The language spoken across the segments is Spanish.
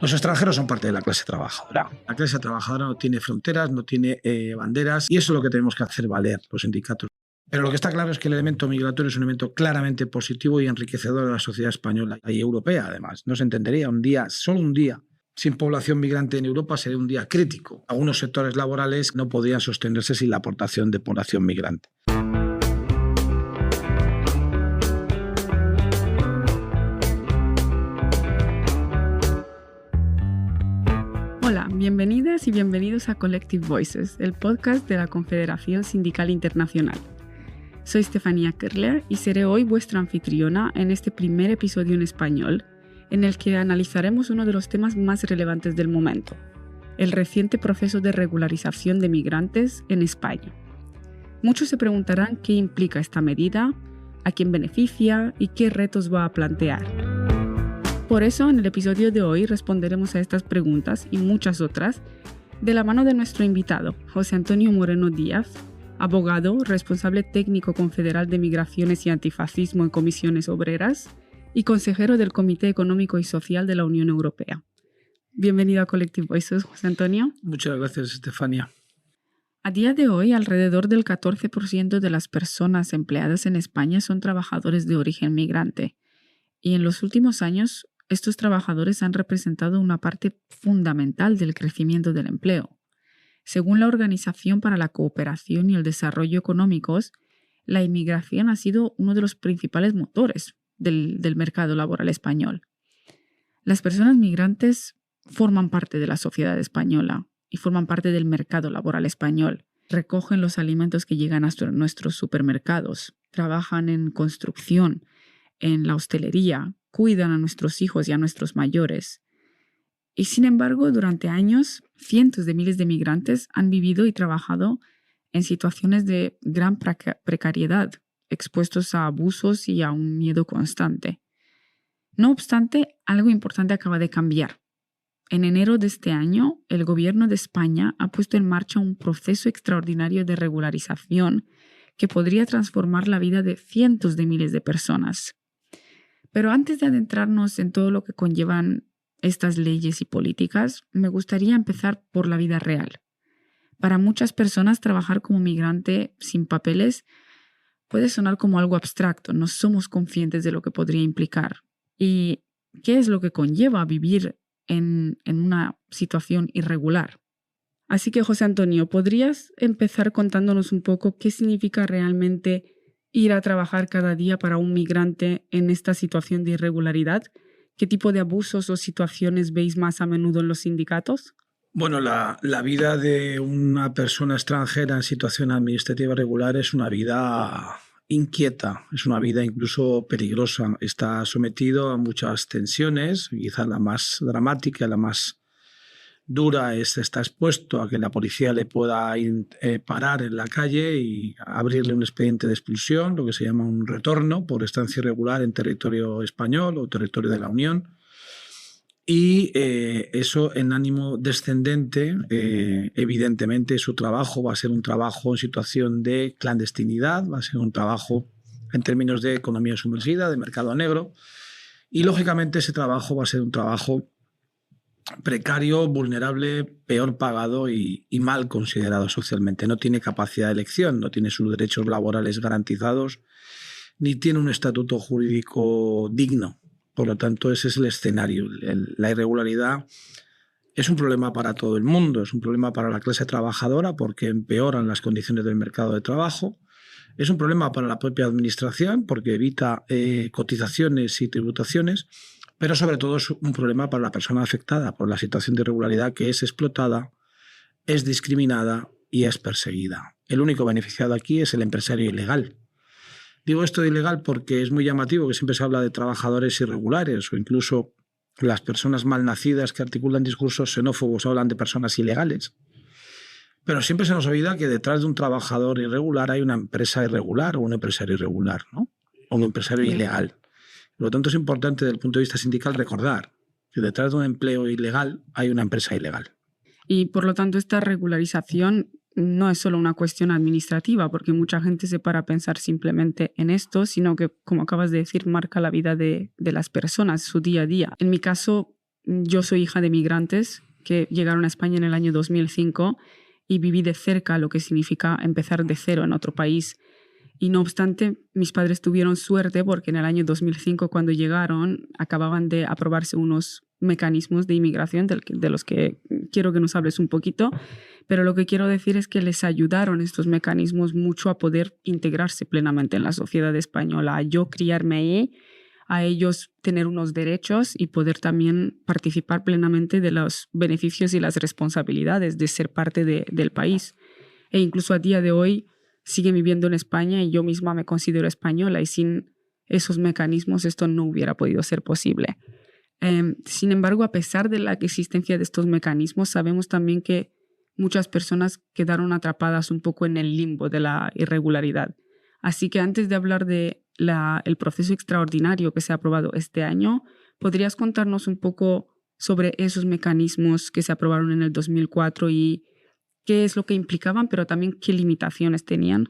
Los extranjeros son parte de la clase trabajadora. La clase trabajadora no tiene fronteras, no tiene banderas, y eso es lo que tenemos que hacer valer los sindicatos. Pero lo que está claro es que el elemento migratorio es un elemento claramente positivo y enriquecedor de la sociedad española y europea, además. No se entendería un día, solo un día, sin población migrante en Europa sería un día crítico. Algunos sectores laborales no podrían sostenerse sin la aportación de población migrante. Hola, bienvenidas y bienvenidos a Collective Voices, el podcast de la Confederación Sindical Internacional. Soy Estefanía Kerler y seré hoy vuestra anfitriona en este primer episodio en español, en el que analizaremos uno de los temas más relevantes del momento, el reciente proceso de regularización de migrantes en España. Muchos se preguntarán qué implica esta medida, a quién beneficia y qué retos va a plantear. Por eso, en el episodio de hoy responderemos a estas preguntas y muchas otras de la mano de nuestro invitado, José Antonio Moreno Díaz, abogado, responsable técnico confederal de Migraciones y Antifascismo en Comisiones Obreras y consejero del Comité Económico y Social de la Unión Europea. Bienvenido a Collective Voices, José Antonio. Muchas gracias, Estefanía. A día de hoy, alrededor del 14% de las personas empleadas en España son trabajadores de origen migrante. Y en los últimos años, estos trabajadores han representado una parte fundamental del crecimiento del empleo. Según la Organización para la Cooperación y el Desarrollo Económicos, la inmigración ha sido uno de los principales motores del mercado laboral español. Las personas migrantes forman parte de la sociedad española y forman parte del mercado laboral español. Recogen los alimentos que llegan a nuestros supermercados, trabajan en construcción, en la hostelería, cuidan a nuestros hijos y a nuestros mayores. Y sin embargo, durante años, cientos de miles de migrantes han vivido y trabajado en situaciones de gran precariedad, expuestos a abusos y a un miedo constante. No obstante, algo importante acaba de cambiar. En enero de este año, el Gobierno de España ha puesto en marcha un proceso extraordinario de regularización que podría transformar la vida de cientos de miles de personas. Pero antes de adentrarnos en todo lo que conllevan estas leyes y políticas, me gustaría empezar por la vida real. Para muchas personas, trabajar como migrante sin papeles puede sonar como algo abstracto. No somos conscientes de lo que podría implicar. ¿Y qué es lo que conlleva vivir en una situación irregular? Así que, José Antonio, ¿podrías empezar contándonos un poco qué significa realmente ir a trabajar cada día para un migrante en esta situación de irregularidad? ¿Qué tipo de abusos o situaciones veis más a menudo en los sindicatos? Bueno, la vida de una persona extranjera en situación administrativa irregular es una vida inquieta, es una vida incluso peligrosa. Está sometido a muchas tensiones, quizá la más dramática, la más dura está expuesto a que la policía le pueda parar en la calle y abrirle un expediente de expulsión, lo que se llama un retorno por estancia irregular en territorio español o territorio de la Unión. Y eso en ánimo descendente, evidentemente su trabajo va a ser un trabajo en situación de clandestinidad, va a ser un trabajo en términos de economía sumergida, de mercado negro, y lógicamente ese trabajo va a ser un trabajo precario, vulnerable, peor pagado y mal considerado socialmente. No tiene capacidad de elección, no tiene sus derechos laborales garantizados, ni tiene un estatuto jurídico digno. Por lo tanto, ese es el escenario. La irregularidad es un problema para todo el mundo, es un problema para la clase trabajadora porque empeoran las condiciones del mercado de trabajo. Es un problema para la propia administración porque evita cotizaciones y tributaciones. Pero sobre todo es un problema para la persona afectada por la situación de irregularidad, que es explotada, es discriminada y es perseguida. El único beneficiado aquí es el empresario ilegal. Digo esto de ilegal porque es muy llamativo que siempre se habla de trabajadores irregulares o incluso las personas malnacidas que articulan discursos xenófobos hablan de personas ilegales. Pero siempre se nos olvida que detrás de un trabajador irregular hay una empresa irregular o un empresario irregular, ¿no? O un empresario ilegal. Por lo tanto, es importante desde el punto de vista sindical recordar que detrás de un empleo ilegal hay una empresa ilegal. Y por lo tanto, esta regularización no es solo una cuestión administrativa, porque mucha gente se para a pensar simplemente en esto, sino que, como acabas de decir, marca la vida de las personas, su día a día. En mi caso, yo soy hija de migrantes que llegaron a España en el año 2005 y viví de cerca lo que significa empezar de cero en otro país. Y no obstante, mis padres tuvieron suerte porque en el año 2005, cuando llegaron, acababan de aprobarse unos mecanismos de inmigración de los que quiero que nos hables un poquito, pero lo que quiero decir es que les ayudaron estos mecanismos mucho a poder integrarse plenamente en la sociedad española, a yo criarme ahí, a ellos tener unos derechos y poder también participar plenamente de los beneficios y las responsabilidades de ser parte del país. E incluso a día de hoy siguen viviendo en España y yo misma me considero española y sin esos mecanismos esto no hubiera podido ser posible. Sin embargo, a pesar de la existencia de estos mecanismos, sabemos también que muchas personas quedaron atrapadas un poco en el limbo de la irregularidad. Así que antes de hablar de el proceso extraordinario que se ha aprobado este año, ¿podrías contarnos un poco sobre esos mecanismos que se aprobaron en el 2004 y qué es lo que implicaban, pero también qué limitaciones tenían?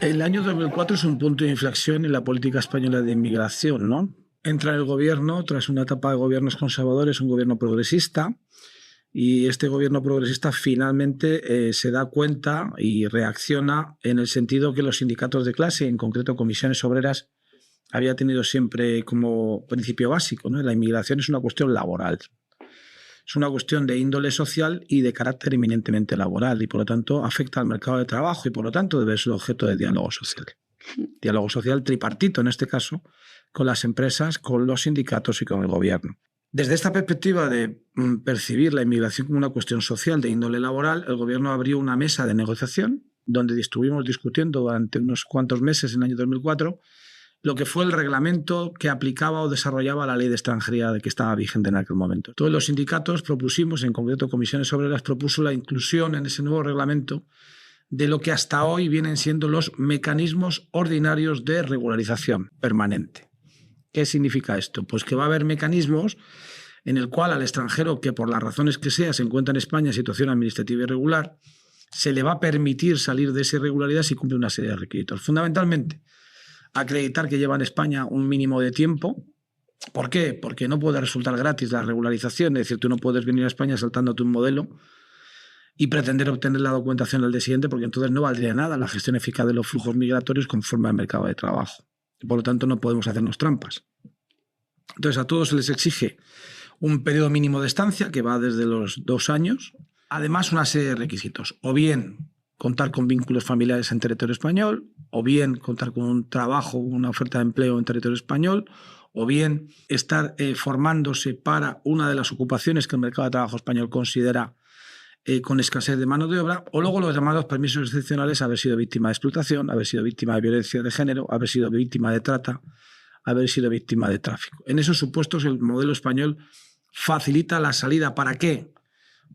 El año 2004 es un punto de inflexión en la política española de inmigración, ¿no? Entra en el gobierno, tras una etapa de gobiernos conservadores, un gobierno progresista, y este gobierno progresista finalmente se da cuenta y reacciona en el sentido que los sindicatos de clase, en concreto comisiones obreras, había tenido siempre como principio básico, ¿no? La inmigración es una cuestión laboral. Es una cuestión de índole social y de carácter eminentemente laboral y por lo tanto afecta al mercado de trabajo y por lo tanto debe ser objeto de diálogo social. Diálogo social tripartito en este caso, con las empresas, con los sindicatos y con el gobierno. Desde esta perspectiva de percibir la inmigración como una cuestión social de índole laboral, el gobierno abrió una mesa de negociación donde estuvimos discutiendo durante unos cuantos meses en el año 2004 lo que fue el reglamento que aplicaba o desarrollaba la ley de extranjería que estaba vigente en aquel momento. Todos los sindicatos propusimos, en concreto Comisiones Obreras, propuso la inclusión en ese nuevo reglamento de lo que hasta hoy vienen siendo los mecanismos ordinarios de regularización permanente. ¿Qué significa esto? Pues que va a haber mecanismos en el cual al extranjero que por las razones que sea se encuentra en España en situación administrativa irregular, se le va a permitir salir de esa irregularidad si cumple una serie de requisitos. Fundamentalmente, acreditar que lleva en España un mínimo de tiempo. ¿Por qué? Porque no puede resultar gratis la regularización, es decir, tú no puedes venir a España saltándote un modelo y pretender obtener la documentación al día siguiente, porque entonces no valdría nada la gestión eficaz de los flujos migratorios conforme al mercado de trabajo. Por lo tanto, no podemos hacernos trampas. Entonces, a todos se les exige un periodo mínimo de estancia que va desde los 2 años. Además, una serie de requisitos. O bien contar con vínculos familiares en territorio español, o bien contar con un trabajo, una oferta de empleo en territorio español, o bien estar formándose para una de las ocupaciones que el mercado de trabajo español considera con escasez de mano de obra, o luego los llamados permisos excepcionales, haber sido víctima de explotación, haber sido víctima de violencia de género, haber sido víctima de trata, haber sido víctima de tráfico. En esos supuestos el modelo español facilita la salida. ¿Para qué?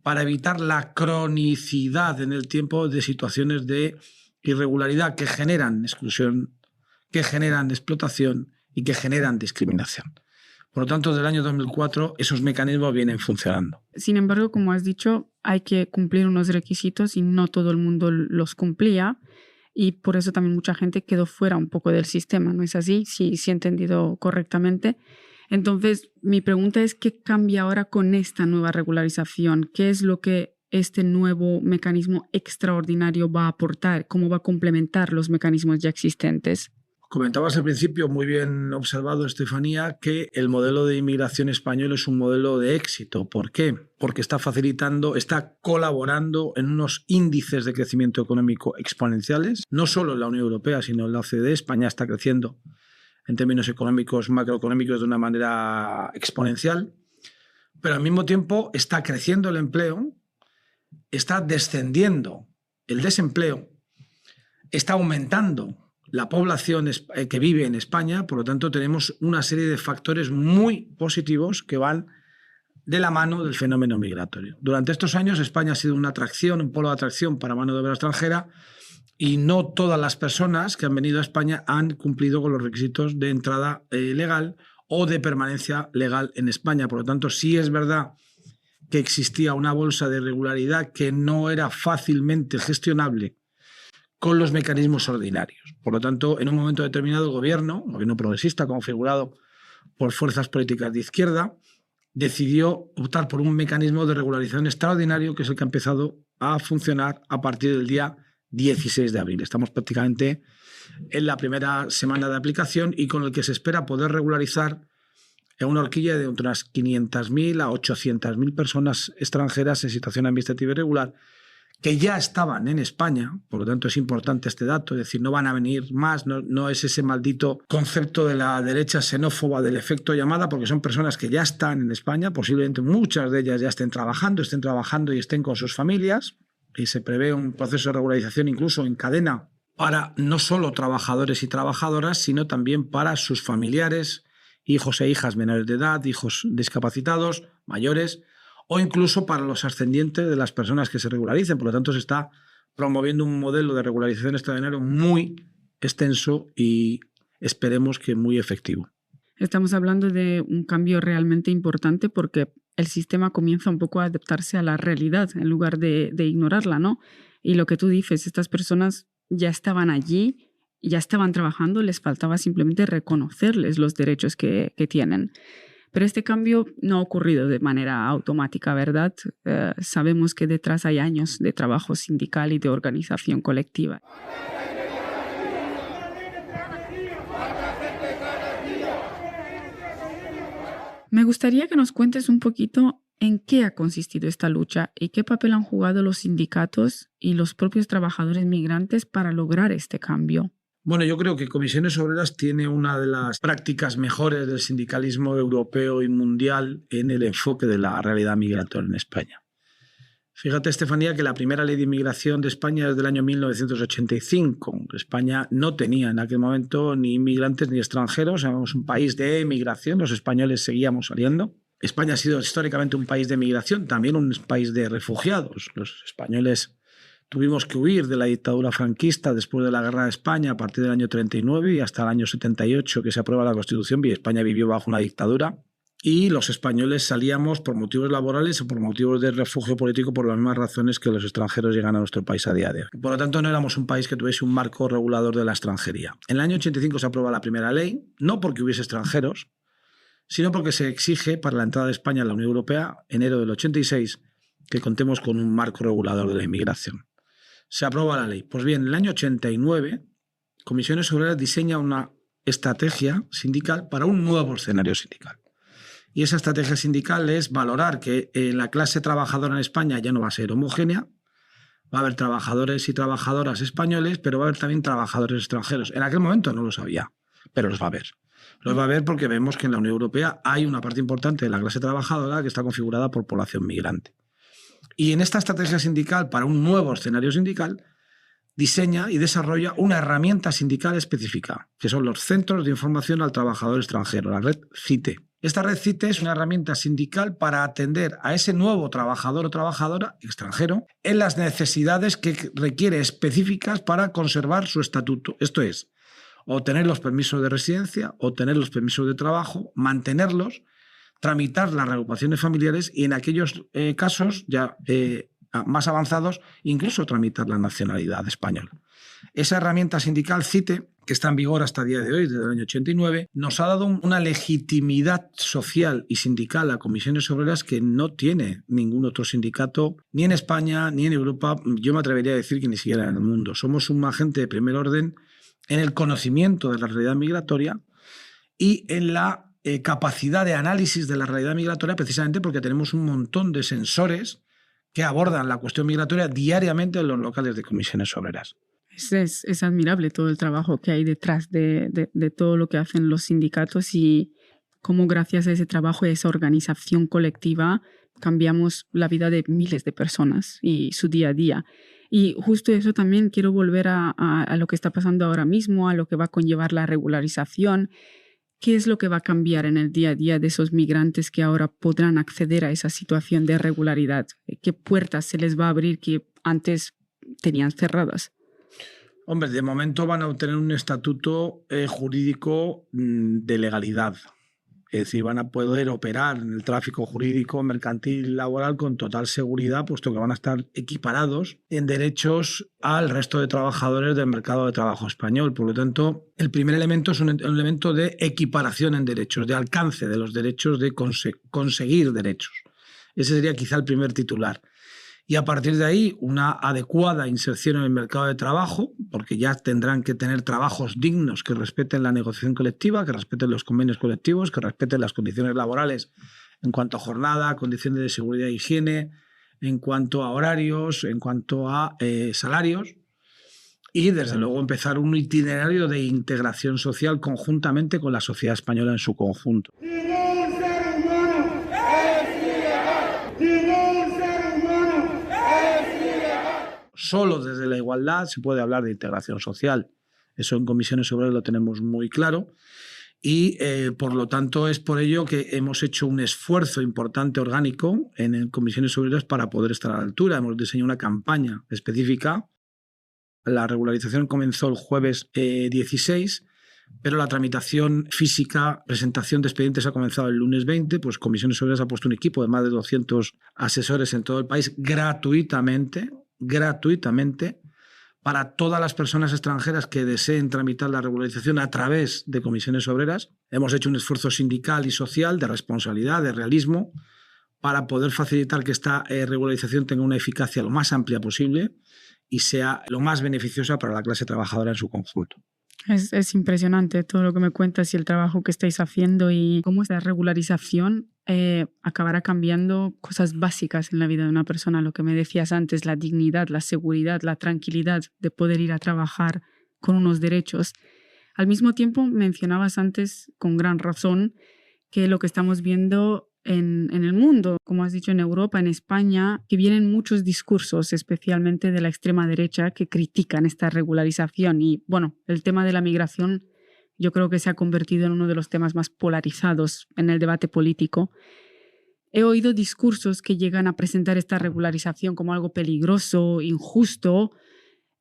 Para evitar la cronicidad en el tiempo de situaciones de irregularidad que generan exclusión, que generan explotación y que generan discriminación. Por lo tanto, desde el año 2004 esos mecanismos vienen funcionando. Sin embargo, como has dicho, hay que cumplir unos requisitos y no todo el mundo los cumplía y por eso también mucha gente quedó fuera un poco del sistema, ¿no es así? Si he entendido correctamente. Entonces, mi pregunta es, ¿qué cambia ahora con esta nueva regularización? ¿Qué es lo que este nuevo mecanismo extraordinario va a aportar? ¿Cómo va a complementar los mecanismos ya existentes? Comentabas al principio, muy bien observado, Estefanía, que el modelo de inmigración español es un modelo de éxito. ¿Por qué? Porque está facilitando, está colaborando en unos índices de crecimiento económico exponenciales, no solo en la Unión Europea, sino en la OCDE. España está creciendo en términos económicos, macroeconómicos, de una manera exponencial, pero al mismo tiempo está creciendo el empleo, está descendiendo el desempleo, está aumentando la población que vive en España. Por lo tanto, tenemos una serie de factores muy positivos que van de la mano del fenómeno migratorio. Durante estos años, España ha sido una atracción, un polo de atracción para mano de obra extranjera, y no todas las personas que han venido a España han cumplido con los requisitos de entrada legal o de permanencia legal en España. Por lo tanto, sí es verdad que existía una bolsa de irregularidad que no era fácilmente gestionable con los mecanismos ordinarios. Por lo tanto, en un momento determinado el gobierno progresista configurado por fuerzas políticas de izquierda, decidió optar por un mecanismo de regularización extraordinario que es el que ha empezado a funcionar a partir del día 16 de abril. Estamos prácticamente en la primera semana de aplicación y con el que se espera poder regularizar en una horquilla de entre unas 500.000 a 800.000 personas extranjeras en situación administrativa irregular que ya estaban en España. Por lo tanto, es importante este dato, es decir, no van a venir más, no es ese maldito concepto de la derecha xenófoba del efecto llamada, porque son personas que ya están en España, posiblemente muchas de ellas ya estén trabajando y estén con sus familias, y se prevé un proceso de regularización incluso en cadena para no solo trabajadores y trabajadoras, sino también para sus familiares, hijos e hijas menores de edad, hijos discapacitados, mayores, o incluso para los ascendientes de las personas que se regularicen. Por lo tanto, se está promoviendo un modelo de regularización extraordinario muy extenso y esperemos que muy efectivo. Estamos hablando de un cambio realmente importante porque el sistema comienza un poco a adaptarse a la realidad en lugar de ignorarla, ¿no? Y lo que tú dices, estas personas ya estaban allí, ya estaban trabajando, les faltaba simplemente reconocerles los derechos que tienen. Pero este cambio no ha ocurrido de manera automática, ¿verdad? Sabemos que detrás hay años de trabajo sindical y de organización colectiva. Me gustaría que nos cuentes un poquito en qué ha consistido esta lucha y qué papel han jugado los sindicatos y los propios trabajadores migrantes para lograr este cambio. Bueno, yo creo que Comisiones Obreras tiene una de las prácticas mejores del sindicalismo europeo y mundial en el enfoque de la realidad migratoria en España. Fíjate, Estefanía, que la primera ley de inmigración de España es del año 1985. España no tenía en aquel momento ni inmigrantes ni extranjeros, éramos un país de emigración, los españoles seguíamos saliendo. España ha sido históricamente un país de migración, también un país de refugiados. Los españoles tuvimos que huir de la dictadura franquista después de la Guerra de España a partir del año 39 y hasta el año 78 que se aprueba la Constitución, y España vivió bajo una dictadura. Y los españoles salíamos por motivos laborales o por motivos de refugio político por las mismas razones que los extranjeros llegan a nuestro país a día de hoy. Por lo tanto, no éramos un país que tuviese un marco regulador de la extranjería. En el año 85 se aprueba la primera ley, no porque hubiese extranjeros, sino porque se exige para la entrada de España a la Unión Europea, enero del 86, que contemos con un marco regulador de la inmigración. Se aprueba la ley. Pues bien, en el año 89, Comisiones Obreras diseña una estrategia sindical para un nuevo escenario sindical. Y esa estrategia sindical es valorar que la clase trabajadora en España ya no va a ser homogénea, va a haber trabajadores y trabajadoras españoles, pero va a haber también trabajadores extranjeros. En aquel momento no lo sabía, pero los va a haber. Los va a haber porque vemos que en la Unión Europea hay una parte importante de la clase trabajadora que está configurada por población migrante. Y en esta estrategia sindical para un nuevo escenario sindical diseña y desarrolla una herramienta sindical específica, que son los Centros de Información al Trabajador Extranjero, la red CITE. Esta red CITE es una herramienta sindical para atender a ese nuevo trabajador o trabajadora extranjero en las necesidades que requiere específicas para conservar su estatuto. Esto es, obtener los permisos de residencia, obtener los permisos de trabajo, mantenerlos, tramitar las reagrupaciones familiares y en aquellos casos ya más avanzados, incluso tramitar la nacionalidad española. Esa herramienta sindical CITE, que está en vigor hasta el día de hoy, desde el año 89, nos ha dado una legitimidad social y sindical a Comisiones Obreras que no tiene ningún otro sindicato, ni en España, ni en Europa, yo me atrevería a decir que ni siquiera en el mundo. Somos un agente de primer orden en el conocimiento de la realidad migratoria y en la capacidad de análisis de la realidad migratoria, precisamente porque tenemos un montón de sensores que abordan la cuestión migratoria diariamente en los locales de Comisiones Obreras. Es admirable todo el trabajo que hay detrás de todo lo que hacen los sindicatos y cómo gracias a ese trabajo y a esa organización colectiva cambiamos la vida de miles de personas y su día a día. Y justo eso también quiero volver a lo que está pasando ahora mismo, a lo que va a conllevar la regularización. ¿Qué es lo que va a cambiar en el día a día de esos migrantes que ahora podrán acceder a esa situación de regularidad? ¿Qué puertas se les va a abrir que antes tenían cerradas? Hombre, de momento van a obtener un estatuto jurídico de legalidad. Es decir, van a poder operar en el tráfico jurídico, mercantil, laboral con total seguridad, puesto que van a estar equiparados en derechos al resto de trabajadores del mercado de trabajo español. Por lo tanto, el primer elemento es un elemento de equiparación en derechos, de alcance de los derechos, de conseguir derechos. Ese sería quizá el primer titular. Y a partir de ahí, una adecuada inserción en el mercado de trabajo, porque ya tendrán que tener trabajos dignos que respeten la negociación colectiva, que respeten los convenios colectivos, que respeten las condiciones laborales en cuanto a jornada, condiciones de seguridad e higiene, en cuanto a horarios, en cuanto a salarios. Y, desde luego, empezar un itinerario de integración social conjuntamente con la sociedad española en su conjunto. Solo desde la igualdad se puede hablar de integración social. Eso en Comisiones Obreras lo tenemos muy claro y, por lo tanto, es por ello que hemos hecho un esfuerzo importante orgánico en Comisiones Obreras para poder estar a la altura. Hemos diseñado una campaña específica. La regularización comenzó el jueves 16, pero la tramitación física, presentación de expedientes ha comenzado el lunes 20. Pues Comisiones Obreras ha puesto un equipo de más de 200 asesores en todo el país gratuitamente para todas las personas extranjeras que deseen tramitar la regularización a través de Comisiones Obreras. Hemos hecho un esfuerzo sindical y social de responsabilidad, de realismo, para poder facilitar que esta regularización tenga una eficacia lo más amplia posible y sea lo más beneficiosa para la clase trabajadora en su conjunto. Es impresionante todo lo que me cuentas y el trabajo que estáis haciendo y cómo esta regularización acabará cambiando cosas básicas en la vida de una persona. Lo que me decías antes, la dignidad, la seguridad, la tranquilidad de poder ir a trabajar con unos derechos. Al mismo tiempo, mencionabas antes, con gran razón, que lo que estamos viendo en el mundo, como has dicho, en Europa, en España, que vienen muchos discursos, especialmente de la extrema derecha, que critican esta regularización. Y bueno, el tema de la migración yo creo que se ha convertido en uno de los temas más polarizados en el debate político. He oído discursos que llegan a presentar esta regularización como algo peligroso, injusto,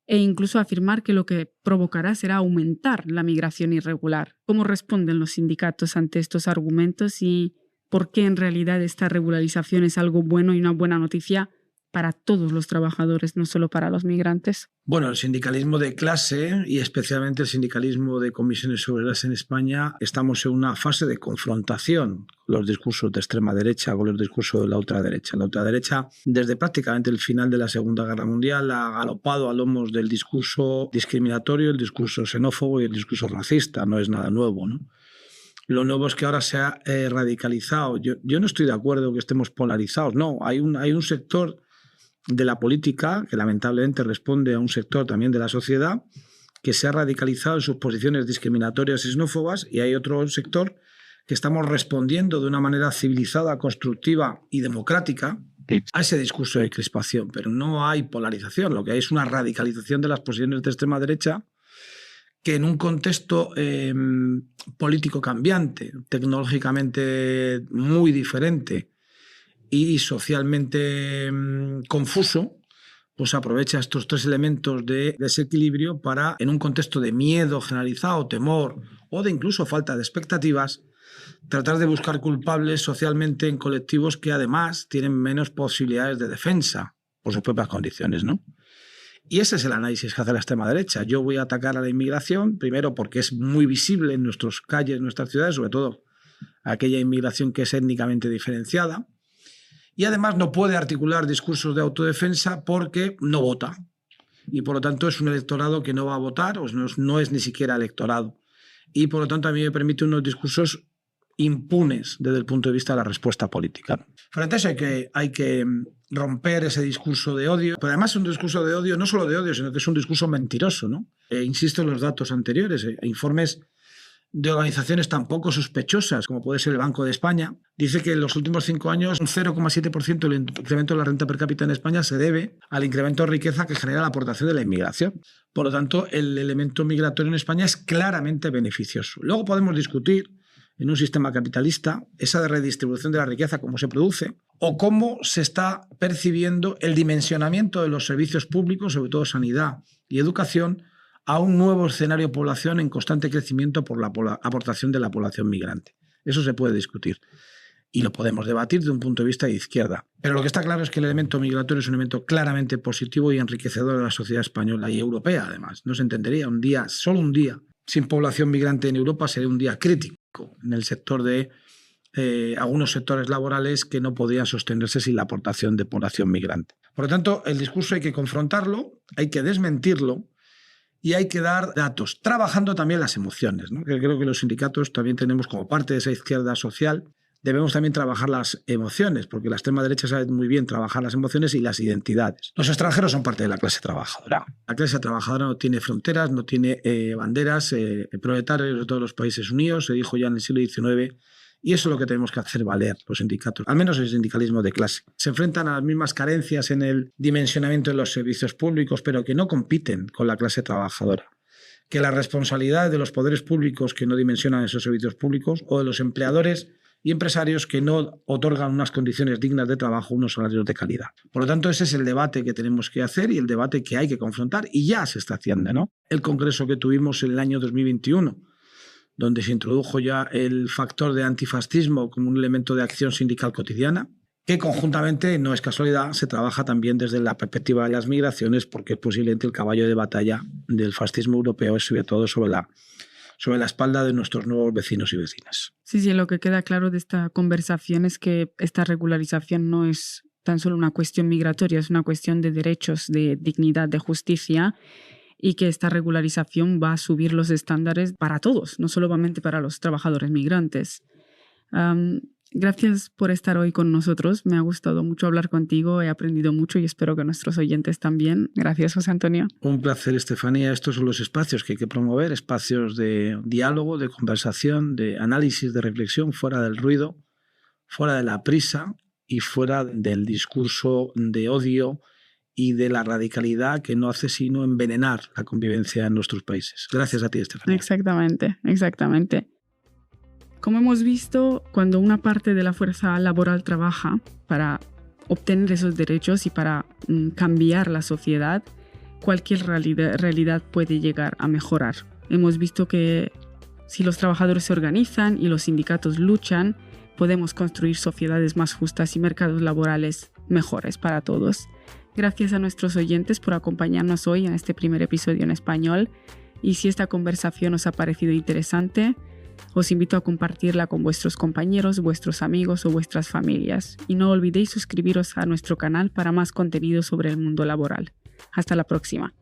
e incluso afirmar que lo que provocará será aumentar la migración irregular. ¿Cómo responden los sindicatos ante estos argumentos y por qué en realidad esta regularización es algo bueno y una buena noticia para todos los trabajadores, no solo para los migrantes? Bueno, el sindicalismo de clase y especialmente el sindicalismo de Comisiones Obreras en España, estamos en una fase de confrontación con los discursos de extrema derecha, con los discursos de la ultraderecha. La ultraderecha, desde prácticamente el final de la Segunda Guerra Mundial, ha galopado a lomos del discurso discriminatorio, el discurso xenófobo y el discurso racista. No es nada nuevo, ¿no? Lo nuevo es que ahora se ha radicalizado. Yo no estoy de acuerdo que estemos polarizados. No, hay un sector de la política que lamentablemente responde a un sector también de la sociedad que se ha radicalizado en sus posiciones discriminatorias y xenófobas, y hay otro sector que estamos respondiendo de una manera civilizada, constructiva y democrática a ese discurso de crispación. Pero no hay polarización, lo que hay es una radicalización de las posiciones de extrema derecha que en un contexto político cambiante, tecnológicamente muy diferente y socialmente confuso, pues aprovecha estos tres elementos de desequilibrio para, en un contexto de miedo generalizado, temor o de incluso falta de expectativas, tratar de buscar culpables socialmente en colectivos que además tienen menos posibilidades de defensa por sus propias condiciones, ¿no? Y ese es el análisis que hace la extrema derecha. Yo voy a atacar a la inmigración, primero porque es muy visible en nuestras calles, en nuestras ciudades, sobre todo aquella inmigración que es étnicamente diferenciada, y además no puede articular discursos de autodefensa porque no vota. Y por lo tanto es un electorado que no va a votar, o no es ni siquiera electorado. Y por lo tanto a mí me permite unos discursos impunes desde el punto de vista de la respuesta política. Frente a eso hay que romper ese discurso de odio, pero además es un discurso de odio, no solo de odio, sino que es un discurso mentiroso, ¿no? Insisto en los datos anteriores, informes de organizaciones tan poco sospechosas como puede ser el Banco de España, dice que en los últimos 5 años un 0,7% del incremento de la renta per cápita en España se debe al incremento de riqueza que genera la aportación de la inmigración. Por lo tanto, el elemento migratorio en España es claramente beneficioso. Luego podemos discutir en un sistema capitalista esa redistribución de la riqueza, cómo se produce, o cómo se está percibiendo el dimensionamiento de los servicios públicos, sobre todo sanidad y educación, a un nuevo escenario de población en constante crecimiento por la aportación de la población migrante. Eso se puede discutir y lo podemos debatir de un punto de vista de izquierda. Pero lo que está claro es que el elemento migratorio es un elemento claramente positivo y enriquecedor de la sociedad española y europea, además. No se entendería un día, solo un día, sin población migrante en Europa sería un día crítico en el sector de algunos sectores laborales que no podrían sostenerse sin la aportación de población migrante. Por lo tanto, el discurso hay que confrontarlo, hay que desmentirlo y hay que dar datos, trabajando también las emociones, ¿no? Que creo que los sindicatos también tenemos como parte de esa izquierda social. Debemos también trabajar las emociones, porque la extrema derecha sabe muy bien trabajar las emociones y las identidades. Los extranjeros son parte de la clase trabajadora. La clase trabajadora no tiene fronteras, no tiene banderas, proletarios de todos los países unidos, se dijo ya en el siglo XIX, y eso es lo que tenemos que hacer valer los sindicatos, al menos el sindicalismo de clase. Se enfrentan a las mismas carencias en el dimensionamiento de los servicios públicos, pero que no compiten con la clase trabajadora. Que la responsabilidad de los poderes públicos que no dimensionan esos servicios públicos o de los empleadores y empresarios que no otorgan unas condiciones dignas de trabajo, unos salarios de calidad. Por lo tanto, ese es el debate que tenemos que hacer y el debate que hay que confrontar, y ya se está haciendo, ¿no? El congreso que tuvimos en el año 2021, donde se introdujo ya el factor de antifascismo como un elemento de acción sindical cotidiana, que conjuntamente, no es casualidad, se trabaja también desde la perspectiva de las migraciones, porque posiblemente el caballo de batalla del fascismo europeo es sobre todo sobre la espalda de nuestros nuevos vecinos y vecinas. Sí, lo que queda claro de esta conversación es que esta regularización no es tan solo una cuestión migratoria, es una cuestión de derechos, de dignidad, de justicia, y que esta regularización va a subir los estándares para todos, no solamente para los trabajadores migrantes. Gracias por estar hoy con nosotros. Me ha gustado mucho hablar contigo, he aprendido mucho y espero que nuestros oyentes también. Gracias, José Antonio. Un placer, Estefanía. Estos son los espacios que hay que promover, espacios de diálogo, de conversación, de análisis, de reflexión, fuera del ruido, fuera de la prisa y fuera del discurso de odio y de la radicalidad que no hace sino envenenar la convivencia en nuestros países. Gracias a ti, Estefanía. Exactamente. Como hemos visto, cuando una parte de la fuerza laboral trabaja para obtener esos derechos y para cambiar la sociedad, cualquier realidad puede llegar a mejorar. Hemos visto que si los trabajadores se organizan y los sindicatos luchan, podemos construir sociedades más justas y mercados laborales mejores para todos. Gracias a nuestros oyentes por acompañarnos hoy en este primer episodio en español, y si esta conversación os ha parecido interesante, os invito a compartirla con vuestros compañeros, vuestros amigos o vuestras familias, y no olvidéis suscribiros a nuestro canal para más contenido sobre el mundo laboral. Hasta la próxima.